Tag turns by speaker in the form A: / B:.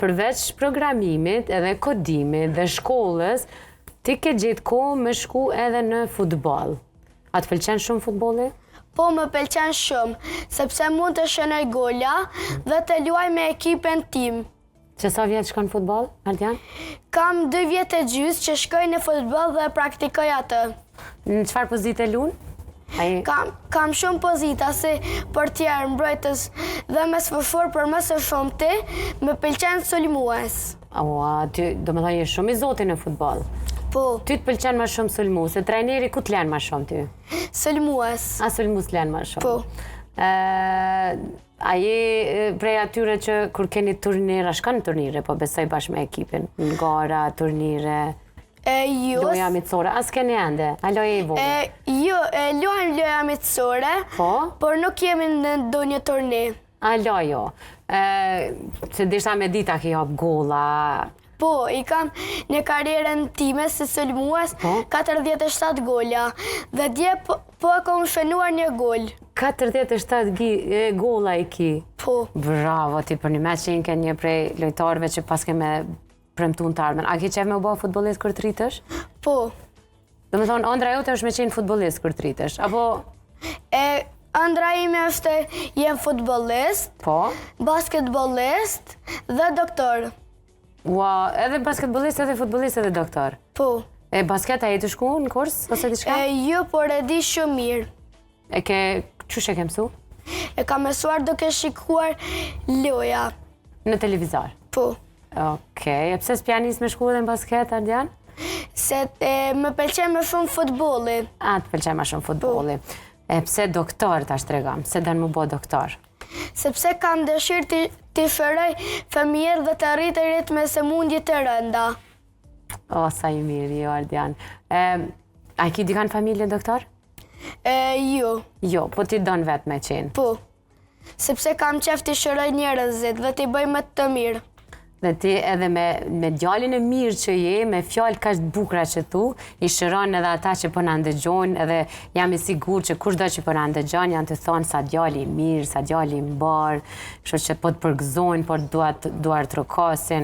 A: përveç programimit edhe kodimit dhe shkollës, ti ke gjetë kohë me shku edhe në futbol. A të pëlqen shumë futbolli?
B: Po, më pëlqen shumë, sepse mund të shënoj gola dhe të luaj me ekipin tim.
A: Që sa vjetë shkon futbol, Ardian?
B: Kam 2 vjetë e gjysë që shkoj në futbol dhe praktikoj atë.
A: Në qëfar pozite lunë?
B: Kam shumë pozita si portier, mbrojtës dhe me sfërfor, për më së shumti, më pëlqen sulmues.
A: Ty do më thajë shumë i zoti në futbol.
B: Po.
A: Ty të pëlqen ma shumë sulmu, se trajneri ku të lenë ma shumë ty?
B: Sulmues.
A: Sulmues të lenë ma shumë.
B: Po.
A: A je prej atyre që kur keni turnire, shka në turnire, po besoj bashkë me ekipin, në gara, turnire, loja mitësore, as keni ende, a loja i vogël?
B: Jo, lojnë loja mitësore, por nuk jemi në do një turni.
A: A lojo, se dishta me dita ki hap gola.
B: Po, i kam një karierën time si sulmues 47 gola, dhe dje po e kom shënuar një gol.
A: 47 gola i ki?
B: Po.
A: Bravo, ti për një me që ke një prej lojtarëve që pas ke me premtun të ardhmen. A ki qef me u bëhë futbolist kër të rritësh?
B: Po.
A: Dhe me thonë, ëndra jote është me qenë futbolist kër të rritësh, apo?
B: Ëndra ime është jem futbolist, basketbolist dhe doktor.
A: Edhe basketbolist, edhe futbolist, edhe doktor?
B: Po.
A: Basket a jetë shku në kurs, ose diçka?
B: Jo, por e di shumë mirë.
A: Qysh e ke mësu?
B: E ka mësuar duke shikuar loja.
A: Në televizor?
B: Po.
A: Okej, e pse s'pjanis me shku edhe në basket, Ardian?
B: Se më pëlqen më shumë futbolli.
A: Të pëlqen më shumë futbolli. E pse doktor ta shtregam? Se dan më bo doktor?
B: Sepse kam dëshirë të shëroj fëmijër dhe të rritë me sëmundje të rënda.
A: Sa i mirë, jo, Ardian. A ki dikan familje doktor?
B: Jo.
A: Jo, po ti don vetë me qenë?
B: Po. Sepse kam qef të shëroj njerëzit dhe të bëj më të mirë.
A: Dhe ti edhe me djalin e mirë që je, me fjallë ka shtë bukra që tu, i shëron edhe ata që për në ndëgjojnë, edhe jam i sigur që kushdo që për në ndëgjojnë, janë të thonë sa djali mirë, sa djali mbarë, kështu që po të përgëzojnë, po duar të rokasin.